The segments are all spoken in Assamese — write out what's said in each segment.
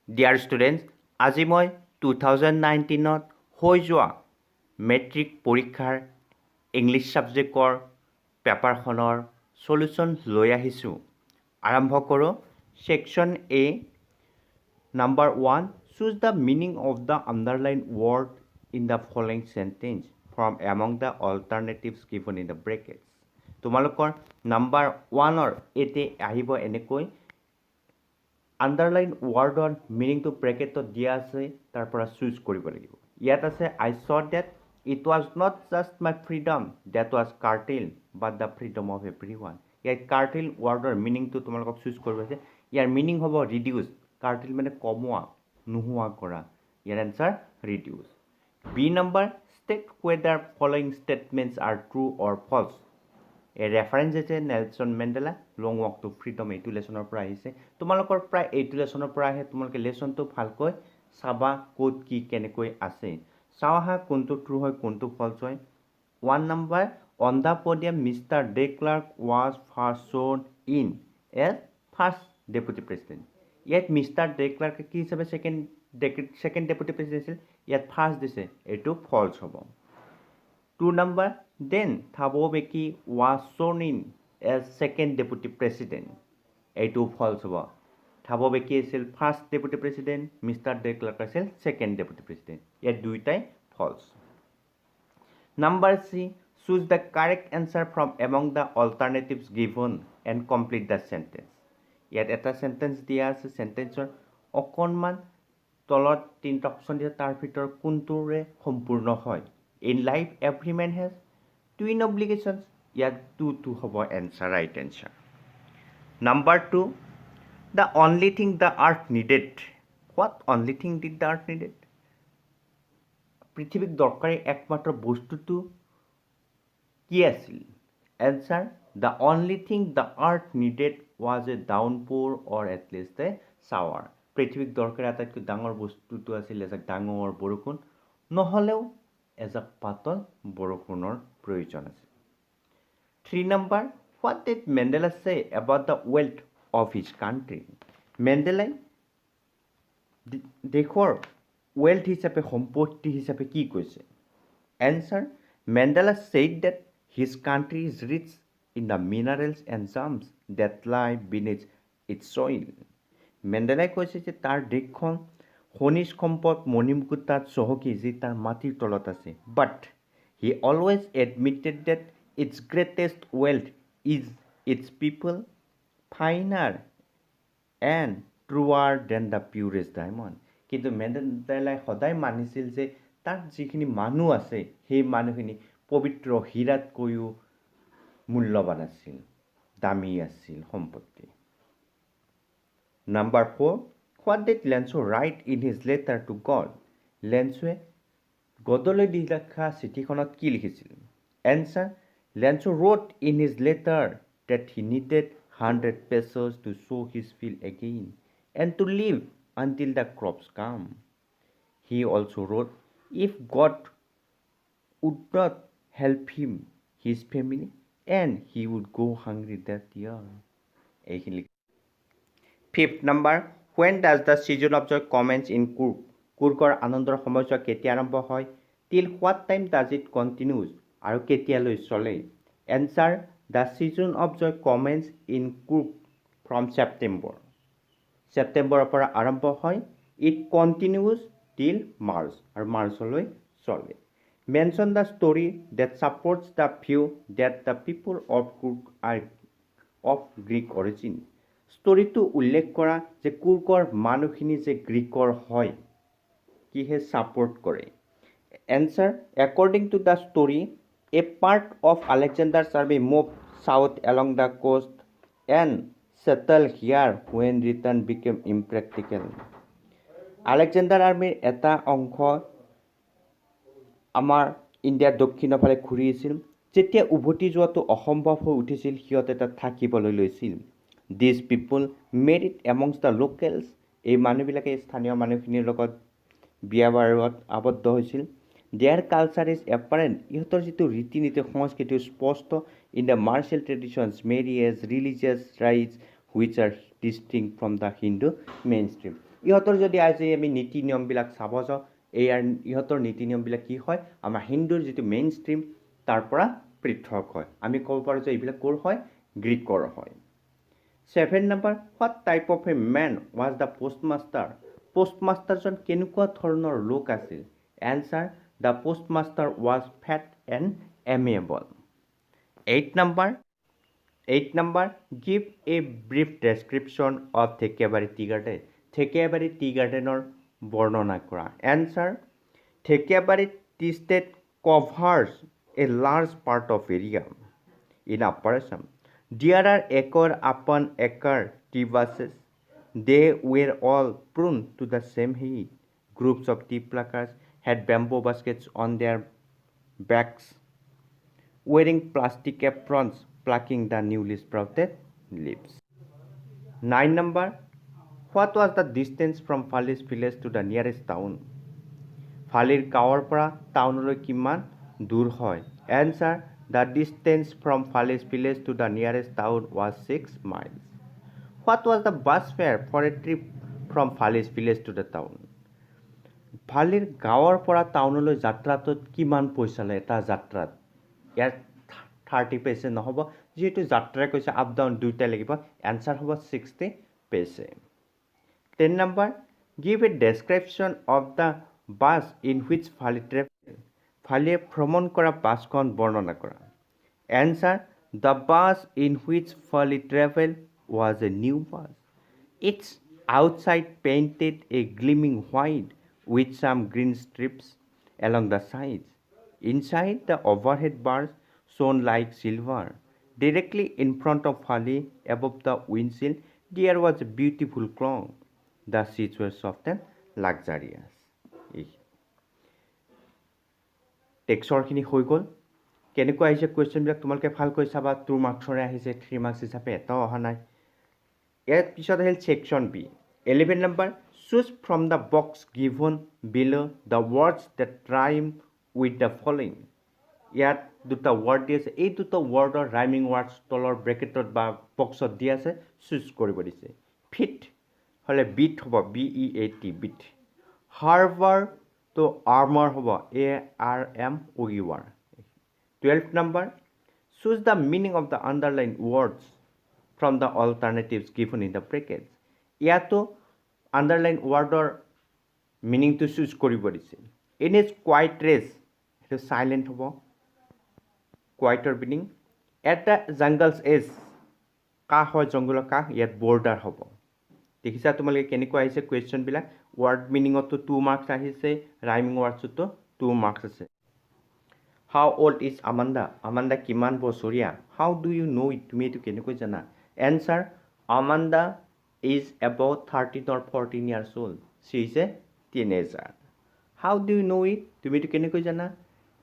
Dear students, আজি মই 2019ত হৈ যোৱা মেট্ৰিক পৰীক্ষাৰ ইংলিছ ছাবজেক্টৰ পেপাৰখনৰ সলিউশ্যন লৈ আহিছোঁ। আৰম্ভ কৰোঁ। সেকশ্যন এ number 1 choose the meaning of the underlined word in the following sentence from among the alternatives given in the brackets. তোমালোকৰ নাম্বাৰ 1ৰ এতে আহিব এনেকৈ আণ্ডাৰলাইন ৱাৰ্ডৰ মিনিংটো ব্ৰেকেটত দিয়া আছে, তাৰ পৰা চুজ কৰিব লাগিব। ইয়াত আছে I saw that it was not just my freedom that was curtailed but the freedom of every one. ইয়াত কাৰ্টেল ৱাৰ্ডৰ মিনিংটো তোমালোকক চুজ কৰিব আছে। ইয়াৰ মিনিং হ'ব ৰিডিউচ। কাৰ্টেল মানে কমোৱা, নোহোৱা কৰা। ইয়াৰ answer reduce. B number state whether following statements are true or false. এই ৰেফাৰেঞ্চ হৈছে Nelson Mandela long walk to freedom এইটো লেচনৰ পৰা আহিছে। তোমালোকৰ প্ৰায় এইটো লেচনৰ পৰা আহে। তোমালোকে লেচনটো ভালকৈ চাবা ক'ত কি কেনেকৈ আছে। চাওঁ আহা কোনটো ট্ৰু হয় কোনটো ফলছ হয়। 1 number on the podium Mister de Klerk was first sworn in as first deputy president. ইয়াত মিষ্টাৰ ডে ক্লাৰ্কে কি হিচাপে ছেকেণ্ড ডেপুটি প্ৰেচিডেণ্ট আছিল, ইয়াত ফাৰ্ষ্ট দিছে, এইটো ফলছ হ'ব। 2 number then Thabo Mbeki was sworn in as second deputy president. এইটো ফলছ হ'ব। থাবো বেকি আছিল first deputy president, mister de Klerk আছিল ছেকেণ্ড ডেপুটি প্ৰেচিডেণ্ট। ইয়াত দুয়োটাই false. Number C choose the correct answer from among the alternatives given and complete the sentence. ইয়াত এটা চেণ্টেঞ্চ দিয়া আছে, চেণ্টেঞ্চৰ অকণমান তলত 3টা অপশ্যন দিয়ে, তাৰ ভিতৰত কোনটোৰে সম্পূৰ্ণ হয়। In life every man has twin obligations. ইয়াত 2 হ'ব answer, right answer. Number 2 the only thing the earth needed. What only thing did the earth needed? পৃথিৱীক দৰকাৰী একমাত্ৰ বস্তুটো কি আছিল? Answer the only thing the earth needed was a downpour or at least a shower. পৃথিৱীক দৰকাৰী আটাইতকৈ ডাঙৰ বস্তুটো আছিল এজাক ডাঙৰ বৰষুণ, নহ'লেও এজাক পাতল বৰষুণৰ প্ৰয়োজন আছে। 3 number what did Mandela say about the wealth of his country. মেণ্ডেলাই দেশৰ ৱেল্থ হিচাপে সম্পত্তি হিচাপে কি কৈছে? Answer Mandela said that his country is rich in the minerals and gems that lie beneath its soil. মেণ্ডেলাই কৈছে যে তাৰ দেশখন খনিজ সম্পদ মণিমুকুতাত চহকী যি তাৰ মাটিৰ তলত আছে। But he always admitted that its greatest wealth is its people finer and truer than the purest diamond. কিন্তু মেণ্ডেলাই সদায় মানিছিল যে তাত যিখিনি মানুহ আছে সেই মানুহখিনি পবিত্ৰ হীৰাতকৈও মূল্যৱান আছিল, দামী আছিল সম্পত্তি। Number 4 what did Lencho' write in his letter to God. লেঞ্চৱে গডলৈ দি লিখা চিঠিখনত কি লিখিছিল? Answer Lencho' wrote in his letter that he needed 100 pesos to sow his field again and to live until the crops come. He also wrote if God would not help him, his family, and he would go hungry that year. 5th number when does the season of joy commence in Kurg? কুৰ্গৰ আনন্দৰ সময়ছোৱা কেতিয়া আৰম্ভ হয়? till what time does it continues? আৰু কেতিয়ালৈ চলে? Answer the season of joy commence in Coorg from September. ছেপ্টেম্বৰৰ পৰা আৰম্ভ হয়। ইট কণ্টিনিউজ টিল মাৰ্চ আৰু মাৰ্চলৈ চলে। Mention the story that supports the view that the people of Coorg are of Greek origin. ষ্টৰিটো উল্লেখ কৰা যে কুৰ্গৰ মানুহখিনি যে গ্ৰীকৰ হয়, কিহে ছাপৰ্ট কৰে। Answer according to the story a part of Alexander's army move south along the coast and settle here when return became impractical. Alexander আৰ্মিৰ এটা অংশ আমাৰ ইণ্ডিয়াৰ দক্ষিণৰ ফালে ঘূৰি আছিল। যেতিয়া উভতি যোৱাটো অসম্ভৱ হৈ উঠিছিল, সিহঁতে তাত থাকিবলৈ লৈছিল। This people married amongst the locals. এই মানুহবিলাকে স্থানীয় মানুহখিনিৰ লগত বিয়া বাৰুত আবদ্ধ হৈছিল। Their culture is apparent. ইহঁতৰ যিটো ৰীতি নীতি সংস্কৃতি স্পষ্ট in the martial traditions marriage religious rites which are distinct from the Hindu mainstream. ইহঁতৰ যদি আজি আমি নীতি নিয়মবিলাক চাব যাওঁ ইহঁতৰ নীতি নিয়মবিলাক কি হয় আমাৰ হিন্দুৰ যিটো মেইন ষ্ট্ৰীম তাৰ পৰা পৃথক হয় আমি ক'ব পাৰোঁ যে এইবিলাক ক'ৰ হয় গ্ৰীকৰ হয় 7 number what type of a man was the পোষ্টমাষ্টাৰজন কেনেকুৱা ধৰণৰ লোক আছিল answer the postmaster was fat and amiable 8 number give a brief description of Thekhiabaari tea garden Thekhiabaari tea gardener বৰ্ণনা কৰা answer Thekhiabaari tea estate covers a large part of area in Upper Assam there are acre upon acre tea buses they were all prone to the same heat groups of tea pluckers had bamboo baskets on their backs wearing plastic aprons plucking the newly sprouted leaves. 9 number. What was the distance from Phali's village to the nearest town? Phalir গাঁৱৰ পৰা টাউনলৈ কিমান দূৰ হয়? Answer. The distance from Phali's village to the nearest town was 6 miles. What was the bus fare for a trip from Phali's village to the town? Phalir গাঁৱৰ পৰা টাউনলৈ যাত্ৰাটোত কিমান পইচা লয় এটা যাত্ৰাত? ইয়াত 30 paise নহ'ব যেহেতু যাত্ৰা কৈছে আপ ডাউন দুইটা লাগিব এনসাৰ হ'ব 60 paise 10 number give a description of the bus in which Phali traveled Phali ভ্ৰমণ কৰা বাছখন বৰ্ণনা কৰা answer the bus in which Phali traveled was a new bus its outside painted a gleaming white with some green strips along the sides inside the overhead bars shone like silver. Directly in front of Phali, above the windshield, there was a beautiful clock. The seats were soft and luxurious. টেক্সৰখিনি হৈ গ'ল কেনেকুৱা আহিছে কুৱেশ্যনবিলাক তোমালোকে ভালকৈ চাবা 2 মাৰ্কছৰে আহিছে 3 মাৰ্কছ হিচাপে এটাও অহা নাই ইয়াৰ পিছত আহিল section B 11 number choose from the box given below the words that rhyme with the following ইয়াত দুটা ৱৰ্ড দি আছে এই দুটা ৱৰ্ডৰ ৰাইমিং ৱৰ্ডছ তলৰ ব্ৰেকেটত বা বক্সত দি আছে চুজ কৰিব দিছে ফিট হ'লে বিট হ'ব BEAT বিট হাৰ্বাৰ তো আৰ্মাৰ হ'ব ARMOUR 12 number choose the meaning of the underline words from the alternatives given in the brackets ইয়াতো আণ্ডাৰলাইন ৱৰ্ডৰ মিনিংটো চুজ কৰিব দিছে ইন ইজ কোৱাইট ৰেছ সেইটো চাইলেণ্ট হ'ব কোৱাইটৰ মিনিং এট দ্য জংগলছ এজ কাহ হয় জংঘলৰ কাহ ইয়াত বৰ্ডাৰ হ'ব দেখিছা তোমালোকে কেনেকুৱা আহিছে কুৱেশ্যনবিলাক ৱৰ্ড মিনিঙতো 2 মাৰ্কছ আহিছে ৰাইমিং ৱৰ্ডছতো 2 মাৰ্কছ আছে হাউ অল্ড ইজ আমাণ্ডা কিমান বছৰীয়া হাউ ডু ইউ ন' ইট তুমি এইটো কেনেকৈ জানা answer Amanda is about 13 or 14 years old she is a teenager how do you know it তুমি এইটো কেনেকৈ জানা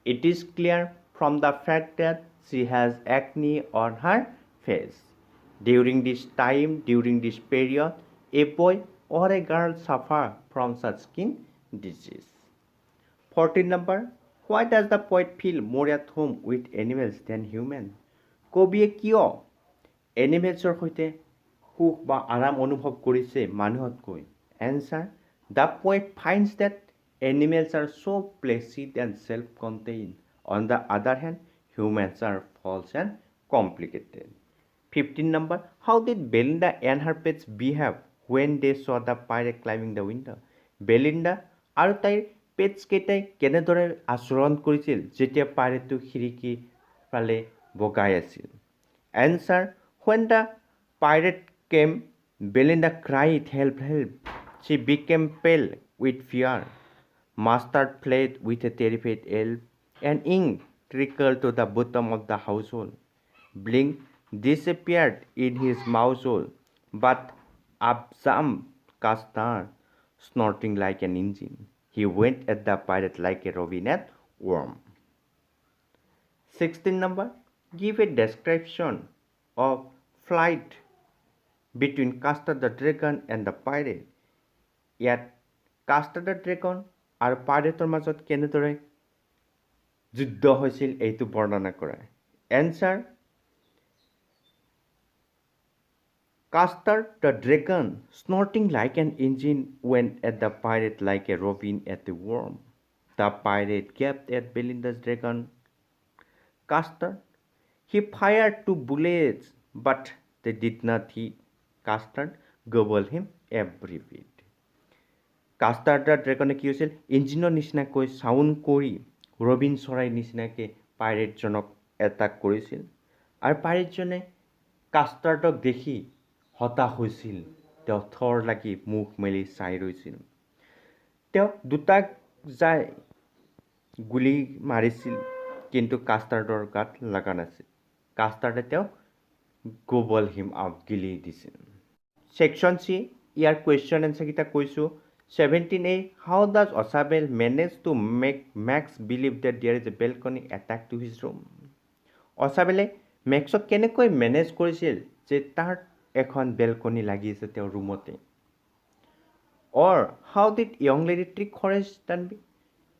it is clear from the fact that she has acne on her face during this period a boy or a girl suffer from such skin disease 14 number why does the poet feel more at home with animals than human কবিয়ে কিয় এনিমেলছৰ সৈতে সুখ বা আৰাম অনুভৱ কৰিছে মানুহতকৈ answer the poet finds that animals are so placid and self-contained on the other hand humans are false and complicated 15 number how did Belinda and her pets behave when they saw the pirate climbing the window Belinda আৰু তাইৰ পেটছ কেইটাই কেনেদৰে আচৰণ কৰিছিল যেতিয়া পাইৰেটটো খিৰিকীৰ ফালে বগাই আছিল answer when the pirate came Belinda cried help she became pale with fear mustard fled with a terrified yelp and ink trickled to the bottom of the household Blink disappeared in his mousehole but up jumped Castor snorting like an engine he went at the pirate like a robin at worm 16 number give a description of flight between Castor the dragon and the pirate yet Castor the dragon আৰু পাইৰেটৰ মাজত কেনেদৰে যুদ্ধ হৈছিল এইটো বৰ্ণনা কৰা answer Castor the dragon, snorting like an engine, went at the pirate like a robin at the worm. The pirate gaped at Belinda's dragon. Castor, he fired 2 bullets, but they did not hit. Castor gobbled him every bit. Castor the dragon কি হৈছিল ইঞ্জিনৰ নিচিনাকৈ চাউণ্ড কৰি ৰবিন চৰাই নিচিনাকৈ পাইৰেটজনক এটাক কৰিছিল আৰু পাইৰেটজনে কাষ্টাৰ্ডক দেখি হতাশ হৈছিল তেওঁ থৰ লাগি মুখ মেলি চাই ৰৈছিল তেওঁ দুটাক যাই গুলি মাৰিছিল কিন্তু কাষ্টাৰ্ডৰ গাত লগা নাছিল কাষ্টাৰ্ডে তেওঁ গবল হিম আউট গিলি দিছিল সেকশন সি ইয়াৰ কুৱেশ্যন এনসাৰ কিটা কৈছো 17a how does Osabel manage to make Max believe that there is a balcony attached to his room Osabel Maxক কেনেকৈ মেনেজ কৰিছিল যে তাৰ এখন বেলকনি লাগি আছে তেওঁৰ ৰুমতে or how did young lady trick Horace Dunby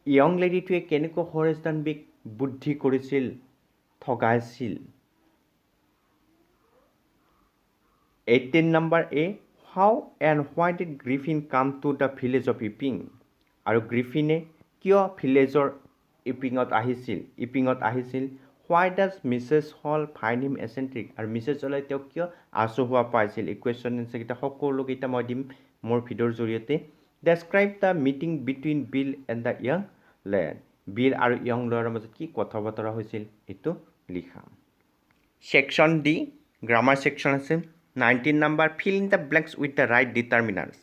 young lady টোৱে কেনেকৈ Horace Dunbyক বুদ্ধি কৰিছিল ঠগাইছিল 18 number A How and why did Griffin come to the village of Epping? আৰু গ্ৰিফিনে কিয় ভিলেজৰ ইপিঙত আহিছিল Why does Mrs. Hall find him eccentric? আৰু মিছেছ হলে তেওঁ কিয় আচহুৱা পাইছিল এই কুৱেশ্যন এনসাৰ কিটা সকলোকেইটা মই দিম মোৰ ভিডিঅ'ৰ জৰিয়তে Describe the meeting between Bill and the young lad. Bill আৰু young lad মাজত কি কথা বতৰা হৈছিল এটো লিখা Section D grammar section আছে 19 number fill in the blanks with the right determiners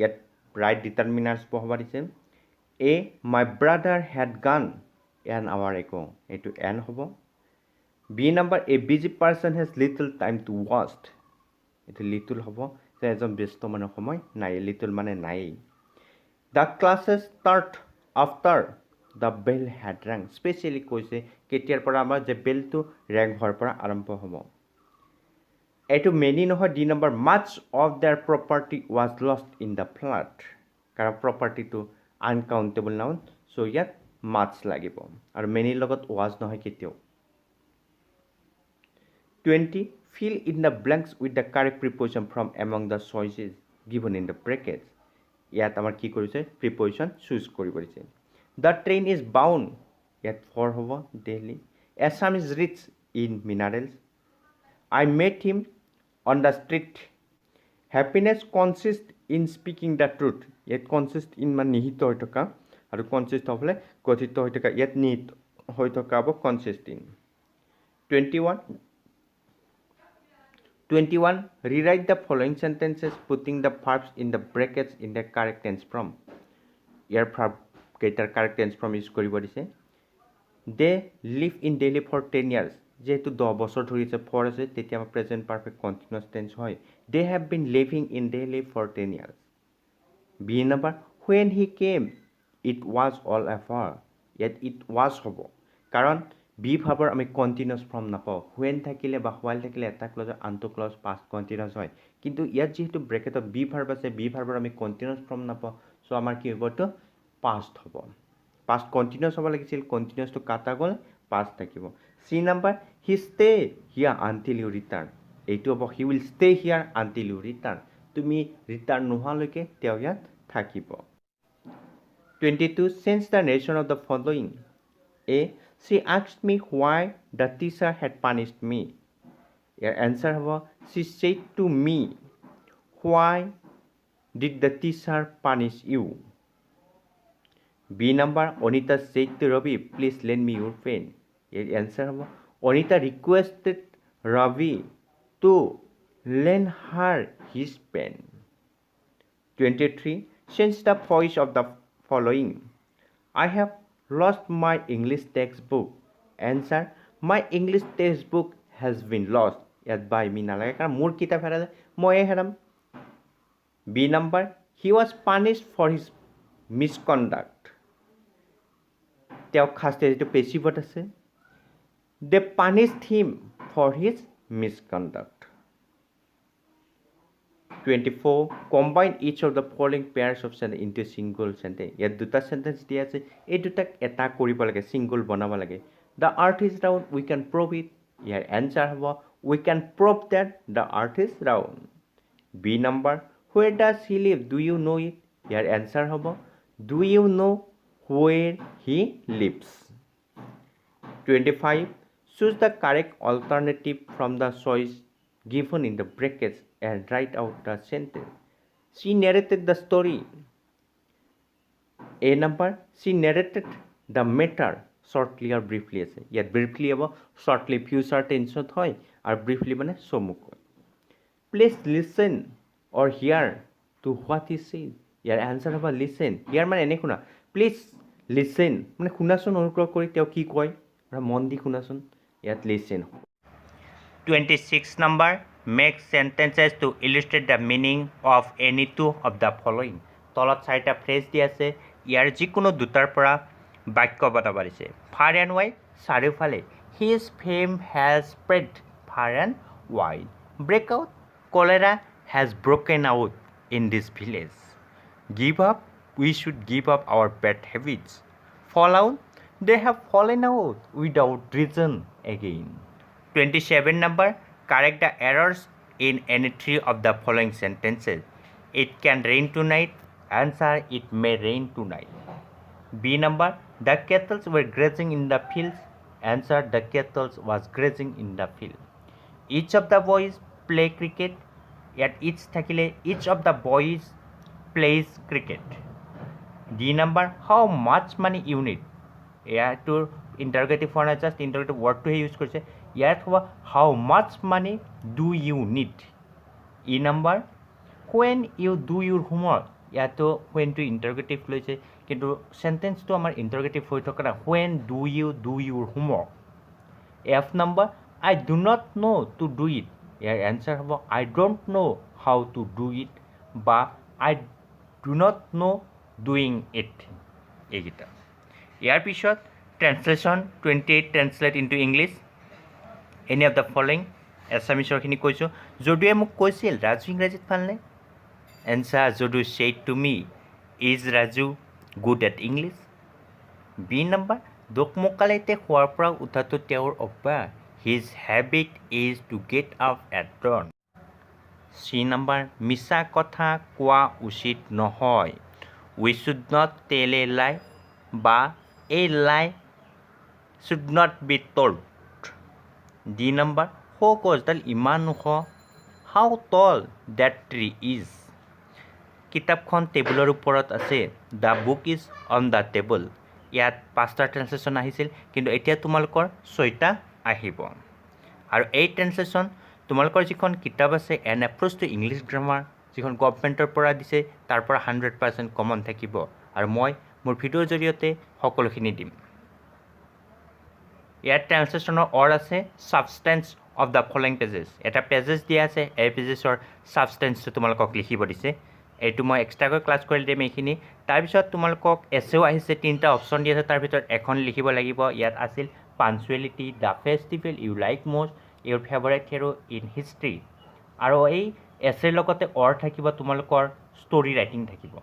yet right determiners পঢ়বা দিছে A my brother had gone an hour ago etu n hobo B number a busy person has little time to waste etu little hobo je ejon besto mane somoy nai little mane nai the classes start after the bell had rang specially koise ketiar pora amar je bell to rang hor pora arambho hobo etu many নহয় D number much of their property was lost in the flood কারণ property to uncountable noun so ইয়াত much লাগিব আৰু many লগত was নহয় কেতিয়াও 20 fill in the blanks with the correct preposition from among the choices given in the brackets ইয়াত আমাৰ কি কৰিছে preposition choose কৰিব দিছে the train is bound ইয়াত for হ'ব Delhi Assam is rich in minerals I met him on the street happiness consists in speaking the truth yet consist in man nihito hoi thoka aru consist hobole kothito hoi thoka yet nihit hoi thoka abo consist in 21 rewrite the following sentences putting the verbs in the brackets in the correct tense form here verb ketar correct tense form use koribo dise they live in Delhi for 10 years যেহেতু 10 বছৰ ধৰি আছে for আছে তেতিয়া আমাৰ present perfect continuous tense হয় they have been living in Delhi for 10 years B number when he came it was all afar yet it was হ'ব কাৰণ B ভাবৰ আমি continuous form নাপাও when থাকিলে বা while থাকিলে এটা ক্লজ আনটো ক্লজ past continuous হয় কিন্তু ইয়াত যেহেতু ব্ৰেকেটত B ভাৰ্ব আছে B ভাৰ্বৰ আমি continuous form নাপাও সো আমাৰ কি হ'ব তো past হ'ব past continuous হ'ব লাগিছিল continuous to কাটা গল past থাকিব C number he stay here until you return এইটো হ'ব he will stay here until you return তুমি return নোহালৈকে তেওঁ ইয়াত থাকিব 22 sense the narration of the following A she asked me why the teacher had punished me your answer হ'ব she said to me why did the teacher punish you B number Onita said to Ravi please lend me your pen your answer হ'ব Onita requested Ravi to lend her his pen 23 change the voice of the following I have lost my English textbook answer my English textbook has been lost yat by me nalage karon mur kitab herale moi heram B number he was punished for his misconduct teo khaste jeto passive ase they punished him for his misconduct 24 combine each of the following pairs of sentence into a single sentence yat duta sentence dia ase ei dutak eta koribo lage single banaba lage the earth is round we can prove it here answer hobo we can prove that the earth is round B number, where does he live? Do you know it? Your answer hobo. Do you know where he lives? 25. Choose the correct alternative from the choice given in the brackets and write out the sentence. She narrated the story. A number, she narrated the matter shortly or briefly আছে ইয়াত briefly হ'ব shortly future tense হয় আৰু briefly মানে চমুকৈ please listen or hear to what he says year answer হ'ব listen ইয়াৰ মানে এনে শুনা please listen মানে শুনাচোন অনুগ্ৰহ কৰি তেওঁ কি কয় আৰু মন দি শুনাচোন ইয়াত listen 26 number make sentences to illustrate the meaning of any two of the following তলত চাৰিটা ফ্ৰেজ দি আছে ইয়াৰ যিকোনো দুটাৰ পৰা বাক্য বনাব পাৰিছে far and wide চাৰিওফালে his fame has spread far and wide breakout cholera has broken out in this village give up we should give up our bad habits fall out they have fallen out without reason again 27 number correct the errors in any three of the following sentences it can rain tonight answer it may rain tonight B number the kettles were grazing in the fields answer the kettles was grazing in the field each of the boys play cricket at each thakile each of the boys plays cricket D number how much money you need to interrogative for not just interrogative word to use korche yat hoba how much money do you need E number when you do your homework yato when to interrogative loise kintu sentence to amar interrogative hoi thokana when do you do your homework F number I do not know to do it your answer hobo I don't know how to do it ba I do not know doing it egita ইয়াৰ পিছত translation 28 translate into English any of the following এছামিছৰখিনি কৈছোঁ যদুৱে মোক কৈছিল ৰাজু ইংৰাজীত ভালনে answer Jadu said to me is Raju good at English B number দোকমোকালিতে শোৱাৰ পৰা উঠাটো তেওঁৰ অভ্যাস his habit is to get up at dawn C number মিছা কথা কোৱা উচিত নহয় উই শুড নট টেল এ লাই বা a lie should not be told. D number how গছডাল ইমান ওখ how tall that tree is. কিতাপখন টেবুলৰ ওপৰত আছে the book is on the table. ইয়াত পাঁচটা ট্ৰান্সলেশ্যন আহিছিল কিন্তু এতিয়া তোমালোকৰ ছয়টা আহিব আৰু এই ট্ৰান্সলেশ্যন তোমালোকৰ যিখন কিতাপ আছে N approach to English grammar যিখন গভৰ্ণমেণ্টৰ পৰা দিছে তাৰ পৰা 100% কমন থাকিব আৰু মই মোৰ ভিডিঅ'ৰ জৰিয়তে সকলোখিনি দিম ইয়াৰ ট্ৰান্সলেশ্যনৰ অৰ আছে substance of the following pages এটা পেজেছ দিয়া আছে এই পেজেছৰ ছাবষ্টেঞ্চটো তোমালোকক লিখিব দিছে এইটো মই এক্সট্ৰাকৈ ক্লাছ কৰি দিম এইখিনি তাৰপিছত তোমালোকক এছেও আহিছে তিনিটা অপশ্যন দি আছে তাৰ ভিতৰত এখন লিখিব লাগিব ইয়াত আছিল punctuality the festival you like most your favourite hero in history আৰু এই এছেৰ লগতে অৰ থাকিব তোমালোকৰ ষ্টৰি ৰাইটিং থাকিব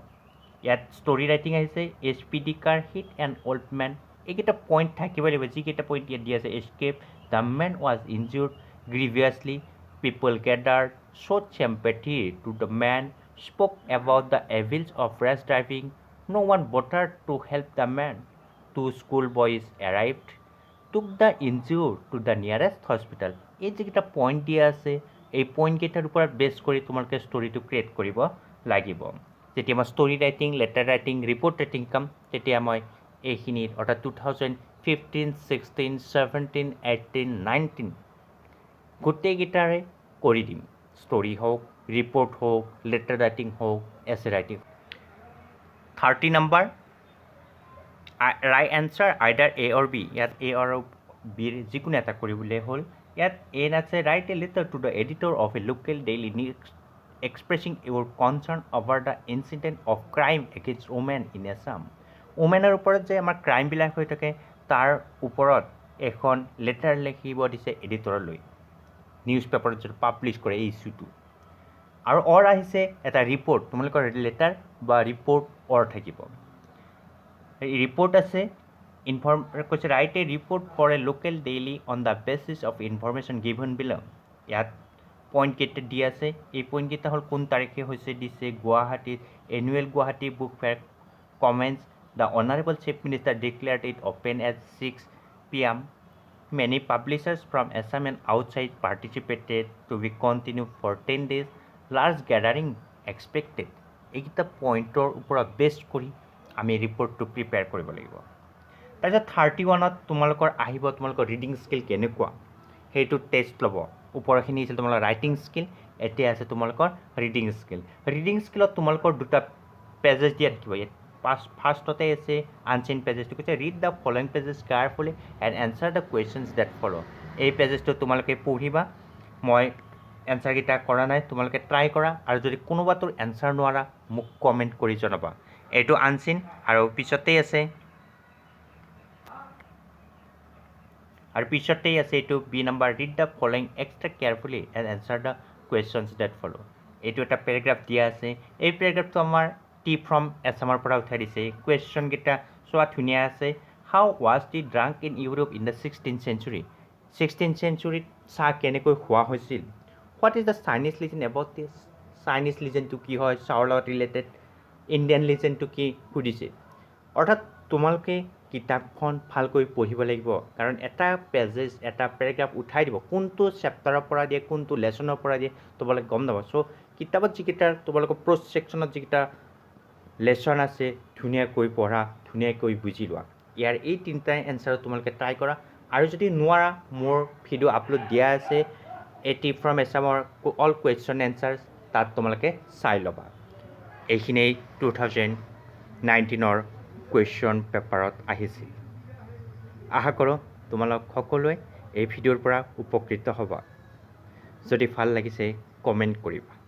ইয়াত ষ্টৰি ৰাইটিং আহিছে H P D car hit and old man এইকেইটা পইণ্ট থাকিব লাগিব যিকেইটা পইণ্ট ইয়াত দি আছে escape the man was injured grievously people gathered showed sympathy to the man spoke about the evils of rash driving no' one bothered to help the man two school boys arrived took the injured to the nearest hospital এই যিকেইটা পইণ্ট দিয়া আছে এই পইণ্টকেইটাৰ ওপৰত বেছ কৰি তোমালোকে ষ্টৰিটো ক্ৰিয়েট কৰিব লাগিব যেতিয়া মই story writing letter writing report writing কাম তেতিয়া মই এইখিনিত অৰ্থাৎ 2015, 16, 17, 18, 19 গোটেইকেইটাৰে কৰি দিম ষ্টৰি হওক ৰিপৰ্ট হওক লেটাৰ ৰাইটিং হওক এছে ৰাইটিং 30 নম্বৰ ৰাইট এনচাৰ আইডাৰ এ অৰ বি ইয়াত এ অৰ বিৰ যিকোনো এটা কৰিবলৈ হ'ল ইয়াত এন আছে right a letter to the editor of A local daily news expressing your concern over the incident of crime against women in Assam. Womenৰ ওপৰত যে আমাৰ ক্ৰাইমবিলাক হৈ থাকে তাৰ ওপৰত এখন লেটাৰ লিখিব দিছে এডিটৰলৈ নিউজ পেপাৰত যে পাব্লিছ কৰে এই ইছ্যুটো আৰু অৰ আহিছে এটা ৰিপৰ্ট তোমালোকৰ লেটাৰ বা ৰিপৰ্ট অৰ থাকিব ৰিপৰ্ট আছে কৈছে write a report for a local daily on the basis of information given below ইয়াত পইণ্টকেইটা দি আছে এই পইণ্টকেইটা হ'ল কোন তাৰিখে হৈছে দিছে গুৱাহাটীত annual Guwahati book fair comments the honourable chief minister declared it open at 6 PM Many publishers from Assam and outside participated to be continued for 10 days. Large gathering expected. এইকেইটা পইণ্টৰ ওপৰত বেছ কৰি আমি ৰিপৰ্টটো প্ৰিপেয়াৰ কৰিব লাগিব তাৰপিছত 31ত তোমালোকৰ আহিব তোমালোকৰ ৰিডিং স্কিল কেনেকুৱা সেইটো টেষ্ট ল'ব ওপৰখিনি আছিল তোমালোকৰ ৰাইটিং স্কিল এতিয়া আছে তোমালোকৰ ৰিডিং স্কিলত তোমালোকৰ দুটা পেজেছ দিয়া থাকিব ইয়াত ফাৰ্ষ্টতে আছে আনচিন পেজেছটো কৈছে read the following passages carefully and answer the questions that follow' এই পেজেছটো তোমালোকে পঢ়িবা মই এনচাৰকেইটা কৰা নাই তোমালোকে ট্ৰাই কৰা আৰু যদি কোনোবাটোৰ এনচাৰ নোৱাৰা মোক কমেণ্ট কৰি জনাবা এইটো আনচিন আৰু পিছতেই আছে এইটো B number read the following extract carefully and answer the questions that follow' এইটো এটা পেৰাগ্ৰাফ দিয়া আছে এই পেৰাগ্ৰাফটো আমাৰ টি ফ্ৰম এছামৰ পৰা উঠাই দিছে কুৱেশ্যনকেইটা চোৱা ধুনীয়া আছে how was the drunk in Europe in the 16th century 16th centuryত চাহ কেনেকৈ খোৱা হৈছিল what is the Chinese legend about this Chinese লিজেণ্ডটো কি হয় চাহৰ লগত ৰিলেটেড ইণ্ডিয়ান লিজেণ্ডটো কি সুধিছে অৰ্থাৎ তোমালোকে কিতাপখন ভালকৈ পঢ়িব লাগিব কাৰণ এটা পেৰাগ্ৰাফ উঠাই দিব কোনটো চেপ্টাৰৰ পৰা দিয়ে কোনটো লেচনৰ পৰা দিয়ে তোমালোকে গম নাপাব চ' কিতাপত যিকেইটা তোমালোকৰ প্ৰ'ষ্ট ছেকশ্যনত যিকেইটা লেচন আছে ধুনীয়াকৈ পঢ়া ধুনীয়াকৈ বুজি লোৱা ইয়াৰ এই তিনিটা এনচাৰ তোমালোকে ট্ৰাই কৰা আৰু যদি নোৱাৰা মোৰ ভিডিঅ' আপলোড দিয়া আছে টি ফ্ৰম এছামৰ অল কুৱেশ্যন এনচাৰ্ছ তাত তোমালোকে চাই ল'বা এইখিনি 2019ৰ কুৱেশ্যন পেপাৰত আহিছিল আশা কৰোঁ তোমালোক সকলোৱে এই ভিডিঅ'ৰ পৰা উপকৃত হ'বা যদি ভাল লাগিছে কমেণ্ট কৰিবা